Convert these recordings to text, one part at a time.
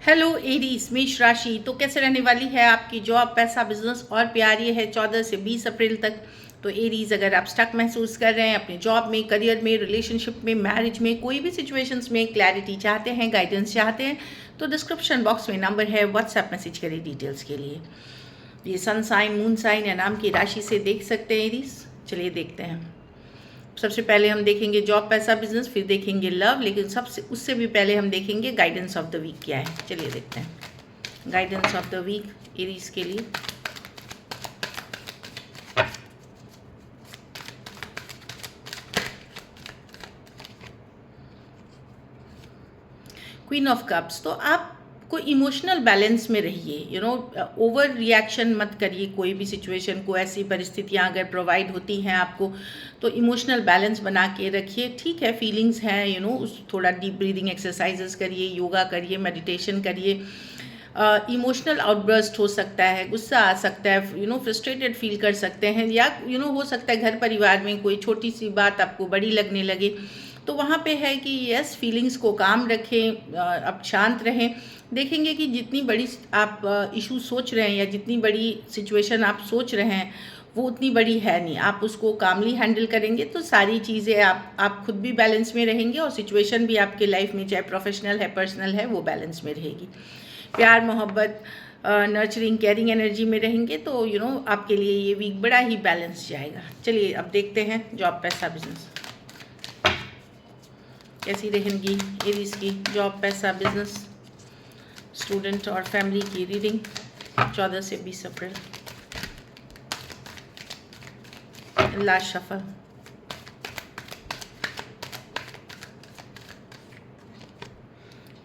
Hello Aries मेष राशि। तो कैसे रहने वाली है आपकी जॉब, पैसा, बिजनेस और प्यार। ये है 14 से 20 अप्रैल तक। तो एरीज, अगर आप स्टक महसूस कर रहे हैं अपने जॉब में, करियर में, रिलेशनशिप में, मैरिज में, कोई भी सिचुएशंस में क्लैरिटी चाहते हैं, गाइडेंस चाहते हैं, तो डिस्क्रिप्शन बॉक्स में नंबर है, व्हाट्सएप मैसेज करें डिटेल्स के लिए। ये सन साइन, मून साइन या नाम की राशि से देख सकते हैं एरीज। चलिए देखते हैं। सबसे पहले हम देखेंगे जॉब, पैसा, बिजनेस, फिर देखेंगे लव, लेकिन सबसे उससे भी पहले हम देखेंगे गाइडेंस ऑफ द वीक क्या है। चलिए देखते हैं guidance of the week Aries के लिए। Queen of cups. तो आप को इमोशनल बैलेंस में रहिए, ओवर रिएक्शन मत करिए। कोई भी सिचुएशन को, ऐसी परिस्थितियां अगर प्रोवाइड होती हैं आपको, तो इमोशनल बैलेंस बना के रखिए। ठीक है, फीलिंग्स हैं, उस थोड़ा डीप ब्रीदिंग एक्सरसाइजेस करिए, योगा करिए, मेडिटेशन करिए। इमोशनल आउटबर्स्ट हो सकता है, गुस्सा आ सकता है, फ्रस्ट्रेटेड फील कर सकते हैं, या हो सकता है घर परिवार में कोई छोटी सी बात आपको बड़ी लगने लगे। तो वहाँ पे है कि यस, फीलिंग्स को काम रखें, अब शांत रहें। देखेंगे कि जितनी बड़ी आप इशू सोच रहे हैं या जितनी बड़ी सिचुएशन आप सोच रहे हैं वो उतनी बड़ी है नहीं। आप उसको कामली हैंडल करेंगे तो सारी चीज़ें आप खुद भी बैलेंस में रहेंगे और सिचुएशन भी आपके लाइफ में, चाहे प्रोफेशनल है, पर्सनल है, वो बैलेंस में रहेगी। प्यार, मोहब्बत, नर्चरिंग, केयरिंग एनर्जी में रहेंगे तो आपके लिए ये वीक बड़ा ही बैलेंस जाएगा। चलिए अब देखते हैं जॉब, पैसा, बिजनेस कैसी रहेंगी एरीज की जॉब, पैसा, बिजनेस, स्टूडेंट और फैमिली की रीडिंग 14 से 20 अप्रैल। Last shuffle.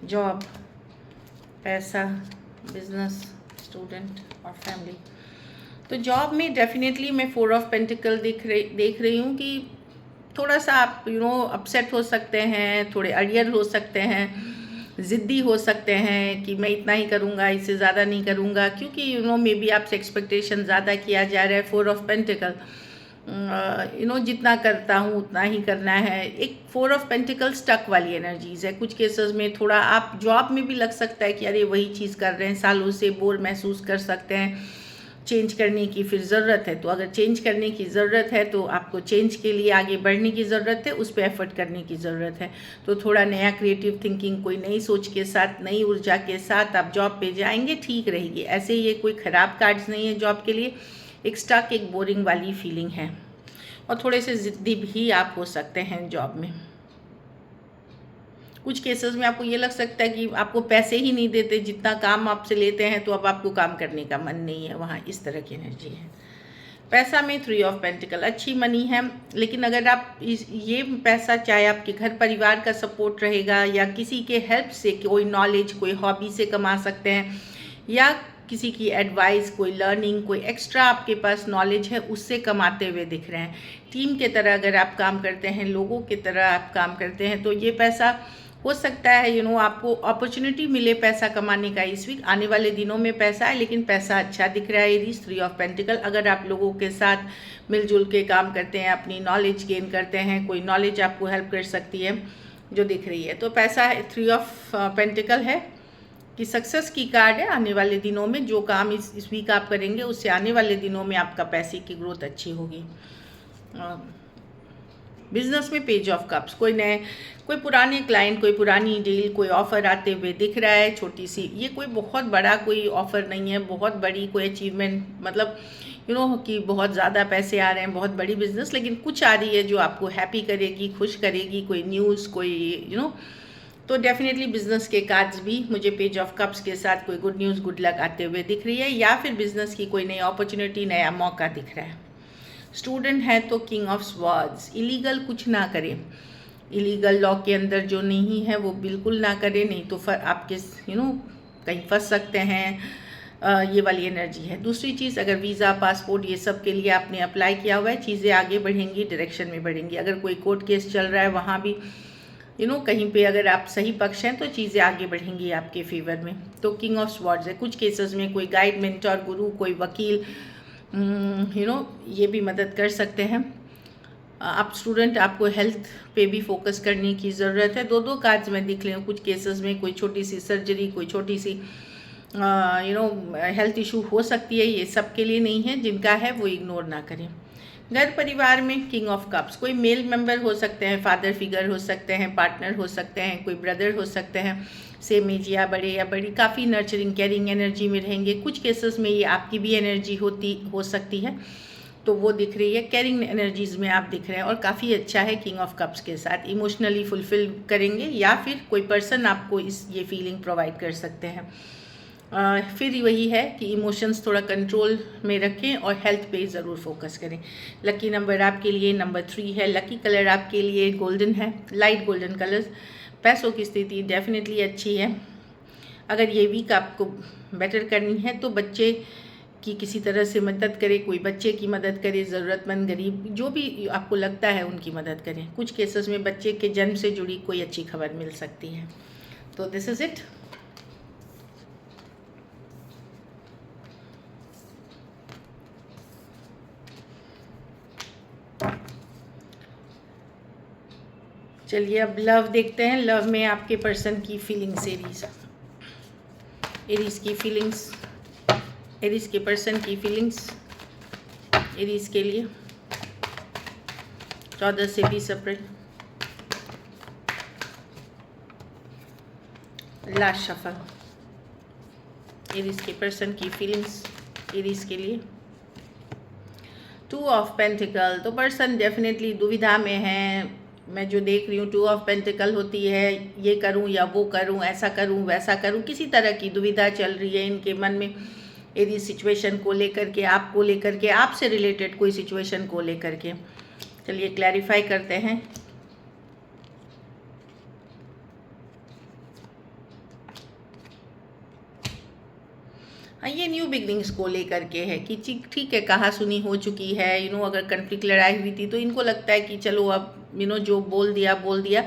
जॉब, पैसा, बिजनेस, स्टूडेंट और फैमिली। तो जॉब में डेफिनेटली मैं 4 ऑफ पेंटिकल देख रही हूँ कि थोड़ा सा आप अपसेट हो सकते हैं, थोड़े अड़ियल हो सकते हैं, ज़िद्दी हो सकते हैं कि मैं इतना ही करूँगा, इससे ज़्यादा नहीं करूँगा, क्योंकि मे बी आपसे एक्सपेक्टेशन ज़्यादा किया जा रहा है। 4 ऑफ पेंटिकल, जितना करता हूँ उतना ही करना है। एक 4 ऑफ पेंटिकल स्टक वाली एनर्जीज़ है। कुछ केसेस में थोड़ा आप जॉब में भी लग सकता है कि अरे वही चीज़ कर रहे हैं, सालों से बोर महसूस कर सकते हैं, चेंज करने की फिर ज़रूरत है। तो अगर चेंज करने की ज़रूरत है तो आपको चेंज के लिए आगे बढ़ने की ज़रूरत है, उस पर एफर्ट करने की ज़रूरत है। तो थोड़ा नया क्रिएटिव थिंकिंग, कोई नई सोच के साथ, नई ऊर्जा के साथ आप जॉब पे जाएंगे, ठीक रहेगी। ऐसे ये कोई ख़राब कार्ड्स नहीं है जॉब के लिए। एक स्टक, एक बोरिंग वाली फीलिंग है और थोड़े से ज़िद्दी भी आप हो सकते हैं जॉब में। कुछ केसेस में आपको ये लग सकता है कि आपको पैसे ही नहीं देते, जितना काम आपसे लेते हैं, तो अब आपको काम करने का मन नहीं है वहाँ, इस तरह की एनर्जी है। पैसा में 3 ऑफ पेंटिकल, अच्छी मनी है, लेकिन अगर आप ये पैसा, चाहे आपके घर परिवार का सपोर्ट रहेगा या किसी के हेल्प से, कोई नॉलेज, कोई हॉबी से कमा सकते हैं, या किसी की एडवाइस, कोई लर्निंग, कोई एक्स्ट्रा आपके पास नॉलेज है, उससे कमाते हुए दिख रहे हैं। टीम के तरह अगर आप काम करते हैं, लोगों की तरह आप काम करते हैं, तो ये पैसा हो सकता है आपको अपॉर्चुनिटी मिले पैसा कमाने का इस वीक। आने वाले दिनों में पैसा है, लेकिन पैसा अच्छा दिख रहा है एरीज। 3 ऑफ पेंटिकल, अगर आप लोगों के साथ मिलजुल के काम करते हैं, अपनी नॉलेज गेन करते हैं, कोई नॉलेज आपको हेल्प कर सकती है जो दिख रही है, तो पैसा है। 3 ऑफ पेंटिकल है कि सक्सेस की कार्ड है। आने वाले दिनों में जो काम इस वीक आप करेंगे, उससे आने वाले दिनों में आपका पैसे की ग्रोथ अच्छी होगी। बिजनेस में पेज ऑफ कप्स, कोई पुराने क्लाइंट, कोई पुरानी डील, कोई ऑफ़र आते हुए दिख रहा है। छोटी सी, ये कोई बहुत बड़ा कोई ऑफ़र नहीं है, बहुत बड़ी कोई अचीवमेंट, मतलब कि बहुत ज़्यादा पैसे आ रहे हैं, बहुत बड़ी बिजनेस, लेकिन कुछ आ रही है जो आपको हैप्पी करेगी, खुश करेगी, कोई न्यूज़, कोई तो डेफिनेटली बिजनेस के कार्ड्स भी मुझे पेज ऑफ कप्स के साथ कोई गुड न्यूज़, गुड लक आते हुए दिख रही है, या फिर बिजनेस की कोई नई अपॉर्चुनिटी, नया मौका दिख रहा है। स्टूडेंट है तो किंग ऑफ स्वॉर्ड्स, इलीगल कुछ ना करें, इलीगल लॉ के अंदर जो नहीं है वो बिल्कुल ना करें, नहीं तो फिर आपके कहीं फंस सकते हैं। ये वाली एनर्जी है। दूसरी चीज़, अगर वीज़ा, पासपोर्ट, ये सब के लिए आपने अप्लाई किया हुआ है, चीज़ें आगे बढ़ेंगी, डायरेक्शन में बढ़ेंगी। अगर कोई कोर्ट केस चल रहा है, वहाँ भी कहीं पे अगर आप सही पक्ष हैं तो चीज़ें आगे बढ़ेंगी आपके फेवर में। तो किंग ऑफ स्वॉर्ड्स है। कुछ केसेस में कोई गाइड, मेंटर, गुरु, कोई वकील ये भी मदद कर सकते हैं। आप स्टूडेंट, आपको हेल्थ पे भी फोकस करने की ज़रूरत है। दो दो कार्ड्स मैं दिख रही हूँ। कुछ केसेस में कोई छोटी सी सर्जरी, कोई छोटी सी हेल्थ इशू हो सकती है। ये सब के लिए नहीं है, जिनका है वो इग्नोर ना करें। घर परिवार में किंग ऑफ कप्स, कोई मेल मेंबर हो सकते हैं, फादर फिगर हो सकते हैं, पार्टनर हो सकते हैं, कोई ब्रदर हो सकते हैं, सेम एज या बड़ी, काफ़ी नर्चरिंग केयरिंग एनर्जी में रहेंगे। कुछ केसेस में ये आपकी भी एनर्जी हो सकती है, तो वो दिख रही है। केयरिंग एनर्जीज़ में आप दिख रहे हैं और काफ़ी अच्छा है किंग ऑफ कप्स के साथ। इमोशनली फुलफिल करेंगे या फिर कोई पर्सन आपको ये फीलिंग प्रोवाइड कर सकते हैं। फिर वही है कि इमोशंस थोड़ा कंट्रोल में रखें और हेल्थ पे ज़रूर फोकस करें। लकी नंबर आपके लिए नंबर 3 है। लकी कलर आपके लिए गोल्डन है, लाइट गोल्डन कलर। पैसों की स्थिति डेफिनेटली अच्छी है। अगर ये वीक आपको बेटर करनी है तो बच्चे की किसी तरह से मदद करें, कोई बच्चे की मदद करें, ज़रूरतमंद गरीब जो भी आपको लगता है उनकी मदद करें। कुछ केसेस में बच्चे के जन्म से जुड़ी कोई अच्छी खबर मिल सकती है। तो दिस इज़ इट। चलिए अब लव देखते हैं। लव में आपके पर्सन की फीलिंग्स, एरीज की फीलिंग्स, एरीज के पर्सन की फीलिंग्स एरीज के लिए 14 से 20 अप्रैल। लास्ट शफल, एरीज के पर्सन की फीलिंग्स एरीज के लिए 2 ऑफ पेंटिकल। तो पर्सन डेफिनेटली दुविधा में है। मैं जो देख रही हूँ 2 ऑफ पेंटिकल होती है, ये करूँ या वो करूँ, ऐसा करूँ वैसा करूँ, किसी तरह की दुविधा चल रही है इनके मन में। यदि सिचुएशन को लेकर के, आपको लेकर के, आपसे रिलेटेड कोई सिचुएशन को लेकर के। चलिए क्लैरिफाई करते हैं। हाँ, ये न्यू बिगनिंग्स को लेकर के है कि ठीक है, कहा सुनी हो चुकी है। अगर कन्फ्लिक्ट लड़ाई हुई थी तो इनको लगता है कि चलो अब जो बोल दिया।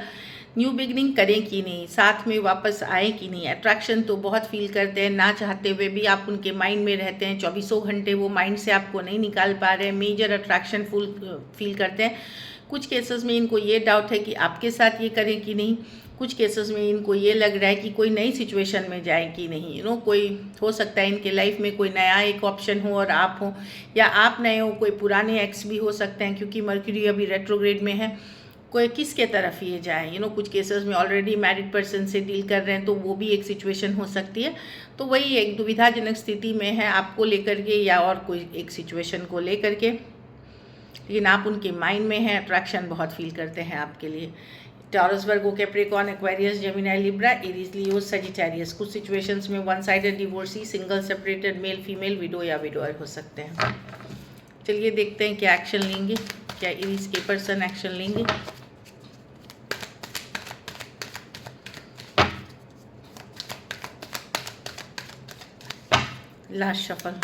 न्यू बिगनिंग करें कि नहीं, साथ में वापस आए कि नहीं। अट्रैक्शन तो बहुत फील करते हैं, ना चाहते हुए भी आप उनके माइंड में रहते हैं। 24 घंटे वो माइंड से आपको नहीं निकाल पा रहे हैं। मेजर अट्रैक्शन फील करते हैं। कुछ केसेस में इनको ये डाउट है कि आपके साथ ये करें कि नहीं। कुछ केसेस में इनको ये लग रहा है कि कोई नई सिचुएशन में जाए कि नहीं। कोई हो सकता है इनके लाइफ में कोई नया एक ऑप्शन हो और आप हो, या आप नए हो। कोई पुराने एक्स भी हो सकते हैं, क्योंकि मर्क्यूरी अभी रेट्रोग्रेड में है। कोई किसके तरफ ये जाए। कुछ केसेस में ऑलरेडी मैरिड पर्सन से डील कर रहे हैं, तो वो भी एक सिचुएशन हो सकती है। तो वही एक दुविधाजनक स्थिति में है आपको लेकर के, या और कोई एक सिचुएशन को लेकर के, लेकिन आप उनके माइंड में हैं। अट्रैक्शन बहुत फील करते हैं आपके लिए। Taurus, Virgo, Capricorn, Aquarius, Gemini, Libra, Aries, Leo, Sagittarius. कुछ सिचुएशंस में one sided divorcee, single, separated, male female, widow या विडोअर हो सकते हैं। चलिए देखते हैं क्या एक्शन लेंगे, क्या एरीज के पर्सन एक्शन लेंगे। Last shuffle,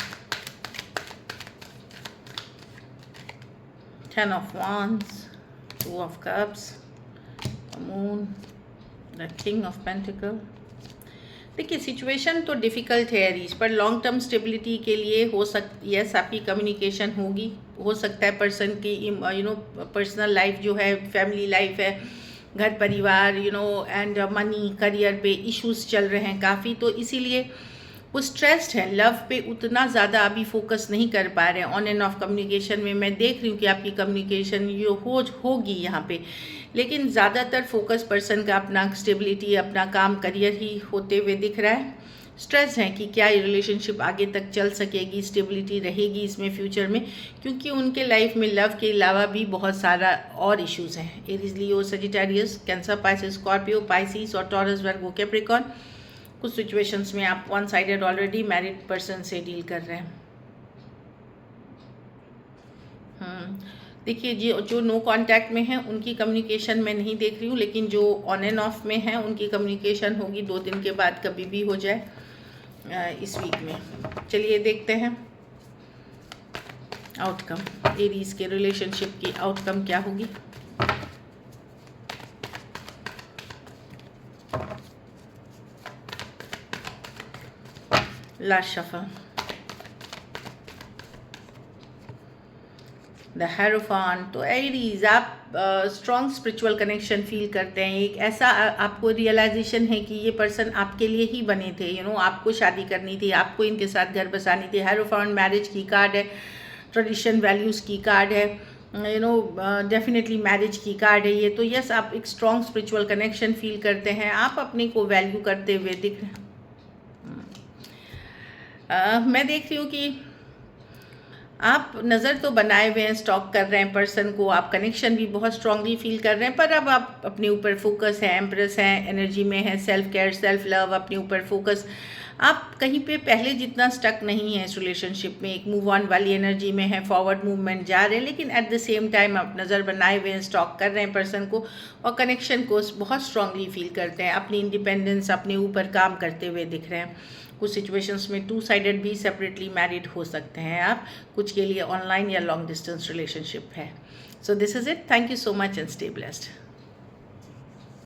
10 of wands, 2 of cups, moon, the king of pentacle. देखिए सिचुएशन तो डिफ़िकल्ट है एरीज, पर लॉन्ग टर्म स्टेबिलिटी के लिए यस आपकी कम्युनिकेशन होगी। हो सकता है पर्सन की पर्सनल लाइफ जो है, फैमिली लाइफ है, घर परिवार एंड मनी, करियर पे इश्यूज चल रहे हैं काफ़ी, तो इसीलिए वो स्ट्रेस्ड है। लव पे उतना ज़्यादा अभी फोकस नहीं कर पा रहे हैं। ऑन एंड ऑफ कम्युनिकेशन में मैं देख रही हूँ कि आपकी कम्युनिकेशन होगी यहाँ पे, लेकिन ज़्यादातर फोकस पर्सन का अपना स्टेबिलिटी, अपना काम, करियर ही होते हुए दिख रहा है। स्ट्रेस है कि क्या ये रिलेशनशिप आगे तक चल सकेगी, स्टेबिलिटी रहेगी इसमें फ्यूचर में, क्योंकि उनके लाइफ में लव के अलावा भी बहुत सारा और इश्यूज़ हैं। Aries, Leo, Sagittarius, Cancer, Pisces, Scorpio, Pisces और टॉरस, वर्गो, कैप्रिकॉर्न। कुछ सिचुएशंस में आप one sided already married person से डील कर रहे हैं। देखिए जो नो कांटेक्ट में हैं उनकी कम्युनिकेशन मैं नहीं देख रही हूँ, लेकिन जो ऑन एंड ऑफ में हैं उनकी कम्युनिकेशन होगी 2 दिन के बाद, कभी भी हो जाए इस वीक में। चलिए देखते हैं आउटकम, एरीज के रिलेशनशिप की आउटकम क्या होगी। Last shuffle, the hierophant. तो एरीज, आप स्ट्रॉन्ग स्पिरिचुअल कनेक्शन फील करते हैं, एक ऐसा आपको रियलाइजेशन है कि ये पर्सन आपके लिए ही बने थे, आपको शादी करनी थी, आपको इनके साथ घर बसानी थी। हेरोफान मैरिज की कार्ड है, ट्रेडिशन वैल्यूज़ की कार्ड है, डेफिनेटली मैरिज की कार्ड है ये। तो यस, आप एक स्ट्रॉन्ग स्पिरिचुअल कनेक्शन फील करते हैं, आप अपने को वैल्यू करते हुए दिख रहे हैं। मैं देख रही हूँ कि आप नज़र तो बनाए हुए हैं, स्टॉक कर रहे हैं पर्सन को, आप कनेक्शन भी बहुत स्ट्रांगली फील कर रहे हैं, पर अब आप अपने ऊपर फोकस है, एम्प्रेस हैं, एनर्जी में है, सेल्फ केयर, सेल्फ लव, अपने ऊपर फोकस। आप कहीं पे पहले जितना स्टक नहीं है इस रिलेशनशिप में, एक मूव ऑन वाली एनर्जी में है, फॉरवर्ड मूवमेंट जा रहे हैं, लेकिन एट द सेम टाइम आप नज़र बनाए हुए हैं, स्टॉक कर रहे हैं पर्सन को और कनेक्शन को बहुत स्ट्रांगली फील करते हैं, अपनी इंडिपेंडेंस, अपने ऊपर काम करते हुए दिख रहे हैं। कुछ सिचुएशंस में 2 साइडेड भी सेपरेटली मैरिड हो सकते हैं आप, कुछ के लिए ऑनलाइन या लॉन्ग डिस्टेंस रिलेशनशिप है। So this is it, thank you so much and stay blessed.